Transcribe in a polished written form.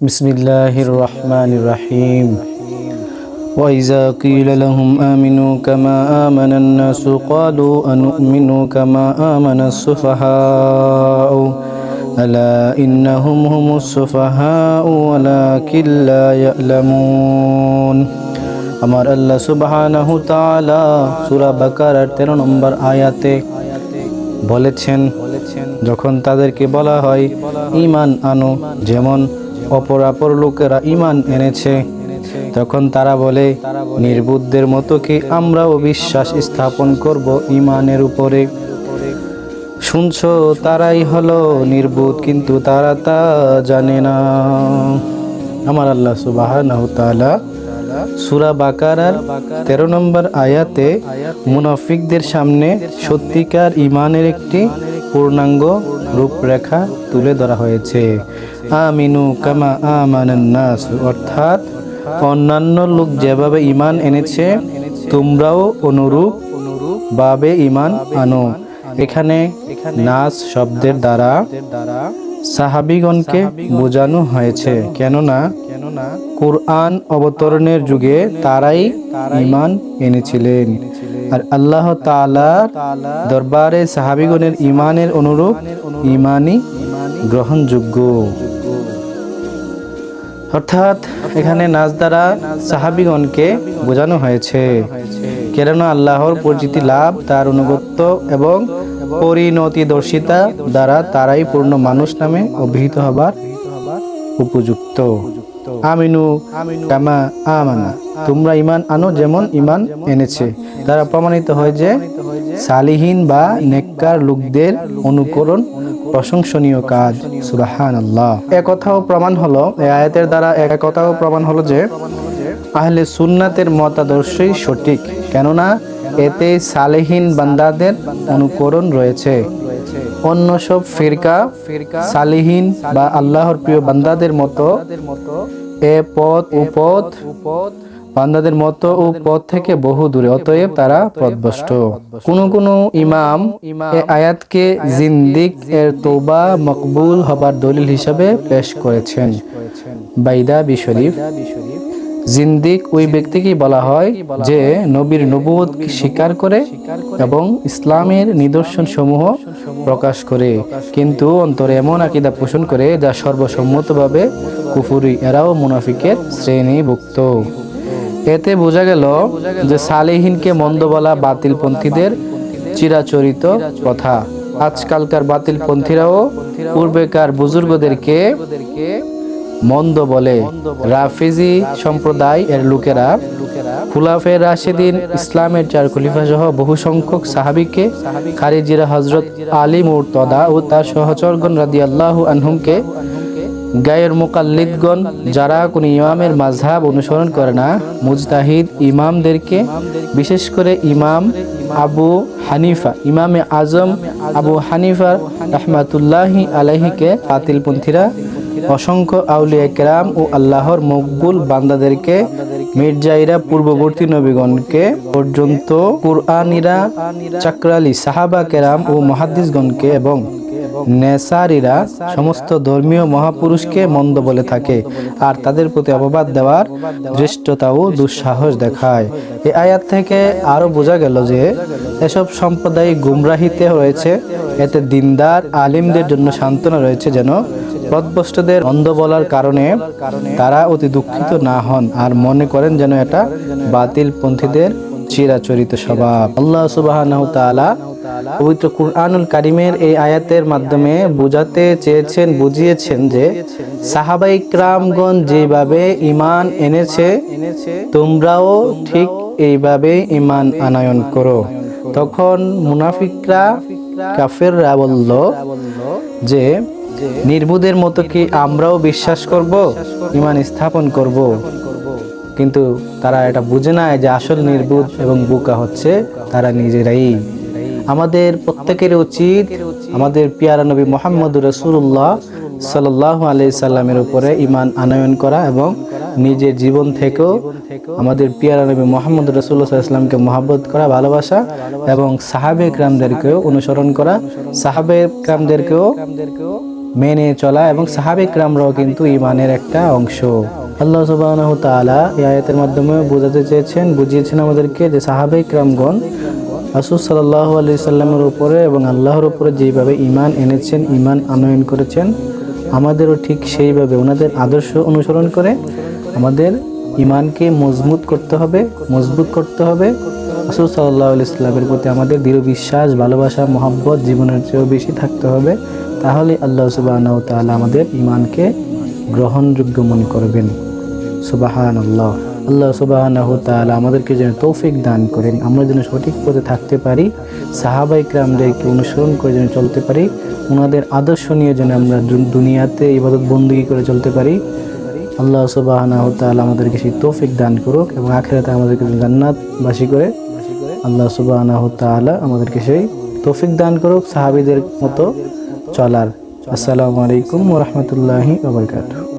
বিসমিল্লাহির রহমানির রহিম ওয়াইজা কিলা লাহুম আমিনু কামা আমানান নাসু ক্বালু আনুমিনু কামা আমানাস সুফাহাউ আলা ইন্নাহুম হুমুস সুফাহাউ ওয়ালাকিন লা ইয়ালামুন। আমার আল্লাহ সুবহানাহু তাআলা সূরা বাকারার 13 নম্বর আয়াতে বলেছেন, যখন তাদেরকে বলা হয় ঈমান আনো যেমন অপরাপর লোকেরা ঈমান এনেছে, তখন তারা বলে নির্বুদ্ধের মতো কি আমরাও বিশ্বাস স্থাপন করব ঈমানের উপরে। শুনছো, তারাই হলো নির্বুদ্ধ, কিন্তু তারা তা জানে না। আমার আল্লাহ সুবহানাহু তাআলা সূরা বাকারার 13 নম্বর আয়াতে মুনাফিকদের সামনে সত্যিকার ঈমানের একটি পূর্ণাঙ্গ রূপরেখা তুলে ধরা হয়েছে। আমিনু কামা আমানান নাস, অর্থাৎ অন্যান্য লোক যেভাবে ঈমান এনেছে তোমরাও অনুরূপ ভাবে ঈমান আনো। এখানে নাস শব্দের দ্বারা সাহাবীগণকে বোঝানো হয়েছে, কেননা কুরআন অবতরণের যুগে তারাই ঈমান এনেছিলেন, আর আল্লাহ তাআলার দরবারে সাহাবীগণের ঈমানের অনুরূপ ঈমানই গ্রহণযোগ্য। অর্থাৎ এখানে নাস দ্বারা সাহাবীগণকে বোঝানো হয়েছে, কেননা আল্লাহর পরিচিতি লাভ, তার আনুগত্য এবং পরিণতিদর্শিতা দ্বারা তারাই পূর্ণ মানুষ নামে অভিহিত হবার উপযুক্ত। আমিনু কামা আমানা, তোমরা ঈমান আনো যেমন ঈমান এনেছে, দ্বারা প্রমাণিত হয় যে সালিহিন বা নেককার লোকদের অনুকরণ প্রশংসনীয় কাজ। সুবহানাল্লাহ। একথাও প্রমাণ হলো, এই আয়াতের দ্বারা একথাও প্রমাণ হলো যে আহলে সুন্নাতের মতাদর্শই সঠিক, কেননা এতে সালেহিন বান্দাদের অনুকরণ রয়েছে। অন্য সব ফিরকা সালিহিন বা আল্লাহর প্রিয় বান্দাদের মতো এ পথ ও পথ বান্দাদের মতো ও পথ থেকে বহু দূরে, অতএব তারা পথভ্রষ্ট। কোন ইমাম এ আয়াতকে জিন্দিক এর তওবা মকবুল হবার দলিল হিসাবে পেশ করেছেন। বাইদাবি শরীফ। জিন্দিক ওই ব্যক্তিকে বলা হয় যে নবীর নবুয়ত স্বীকার করে এবং ইসলামের নিদর্শন সমূহ প্রকাশ করে, কিন্তু অন্তরে এমন আকীদা পোষণ করে যা সর্বসম্মতভাবে কুফরি। এরাও মুনাফিকের শ্রেণীভুক্ত। এতে বোঝা গেল যে সালেহিনকে মন্দ বলা বাতিলপন্থীদের চিরাচরিত প্রথা। আজকালকার বাতিলপন্থীরাও পূর্বেকার বুজুর্গদেরকে মন্দ বলে। রাফিজি সম্প্রদায় এর লোকেরা খুলাফে রাশিদিন, ইসলামের 4 খলিফা সহ বহু সংখ্যক সাহাবীকে, খারিজিরা হযরত আলী মুরতদা ও তার সহচরগণ রাদিয়াল্লাহু আনহুমকে, গায়ের মুকাল্লিদগণ যারা কোন ইমামের মাযহাব অনুসরণ করে না, মুজতাহিদ ইমামদেরকে, বিশেষ করে ইমাম আবু হানিফা, ইমামে আজম আবু হানিফা রাহমাতুল্লাহি আলাইহিকে বাতিলপন্থীরা, অসংখ্য আউলিয়া কেরাম ও আল্লাহর মকবুল বান্দাদেরকে, মির্জাইরা পূর্ববর্তী নবীগণকে পর্যন্ত, কুরআনীরা, চাকরালী সাহাবা কেরাম ও মুহাদ্দিসগণকে এবং নেসারীরা সমস্ত ধর্মীয় মহাপুরুষকে মন্দ বলে থাকে, আর তাদের প্রতি অপবাদ দেওয়ার ধৃষ্টতা ও দুঃসাহস দেখায়। এই আয়াত থেকে আরো বোঝা গেল যে এসব সম্প্রদায় গুমরাহিতে রয়েছে। এতে দিনদার আলিমদের জন্য সান্ত্বনা রয়েছে, যেন পথভ্রষ্টদের অন্ধ বলার কারণে তারা অতি দুঃখিত না হন আর মনে করেন যেন এটা বাতিলপন্থীদের চিরাচরিত স্বভাব। আল্লাহ সুবহানাহু তাআলা পবিত্র কুরআনুল কারীমের এই আয়াতের মাধ্যমে বুঝিয়েছেন যে সাহাবায়ে কিরামগণ যেভাবে ঈমান এনেছে তোমরাও ঠিক এইভাবে ঈমান আনয়ন করো। তখন মুনাফিকরা, কাফেররা বলল যে নির্বুদ্ধের মতো কি আমরাও বিশ্বাস করব, ঈমান স্থাপন করব, কিন্তু তারা এটা বুঝে না যে আসল নির্বুদ্ধ এবং বোকা হচ্ছে তারা নিজেরাই। আমাদের প্রত্যেকের উচিত আমাদের পেয়ারা নবী মুহাম্মদুর রাসূলুল্লাহ সাল্লাল্লাহু আলাইহি সাল্লামের উপরে ঈমান আনয়ন করা এবং নিজের জীবন থেকেও আমাদের পেয়ারা নবী মুহাম্মদুর রাসূলুল্লাহ সাল্লাল্লাহু আলাইহি সাল্লামকে মহব্বত করা, ভালোবাসা এবং সাহাবে কিরামদেরকেও অনুসরণ করা, সাহাবে কিরামদেরকেও মেনে চলা, এবং সাহাবে কিরামরাও কিন্তু ঈমানের একটা অংশ। আল্লাহ সুবহানাহু ওয়া তাআলা এই আয়াতের মাধ্যমে বোঝাতে চেয়েছেন, বুঝিয়েছেন আমাদেরকে যে সাহাবে কিরামগণ রাসূল সাল্লাল্লাহু আলাইহি সাল্লামের উপরে এবং আল্লাহর উপরে যেভাবে ঈমান এনেছেন, ঈমান আনয়ন করেছেন, আমাদেরও ঠিক সেইভাবে ওনাদের আদর্শ অনুসরণ করে আমাদের ঈমানকে মজবুত করতে হবে। রাসূল সাল্লাল্লাহু আলাইহি সাল্লামের প্রতি আমাদের দৃঢ় বিশ্বাস, ভালোবাসা, মহব্বত জীবনের চেয়েও বেশি থাকতে হবে। তাহলে আল্লাহ সুবহানাহু ওয়া তাআলা আমাদের ঈমানকে গ্রহণযোগ্য মনে করবেন। সুবহানাল্লাহ। আল্লাহ সুবহানাহু ওয়া তাআলা আমাদেরকে যেন তৌফিক দান করেন, আমরা যেন সঠিক পথে থাকতে পারি, সাহাবায়ে কিরামদেরকে অনুসরণ করে যেন চলতে পারি, ওনাদের আদর্শ নিয়ে যেন আমরা দুনিয়াতে ইবাদত বন্দেগী করে চলতে পারি। আল্লাহ সুবহানাহু ওয়া তাআলা আমাদেরকে সেই তৌফিক দান করুক এবং আখিরাতে আমাদেরকে জান্নাতবাসী করে আল্লাহ সুবহানাহু ওয়া তাআলা আমাদেরকে সেই তৌফিক দান করুক সাহাবীদের মতো চলার। আসসালামু আলাইকুম ওয়া রাহমাতুল্লাহি ওয়া বারাকাতুহু।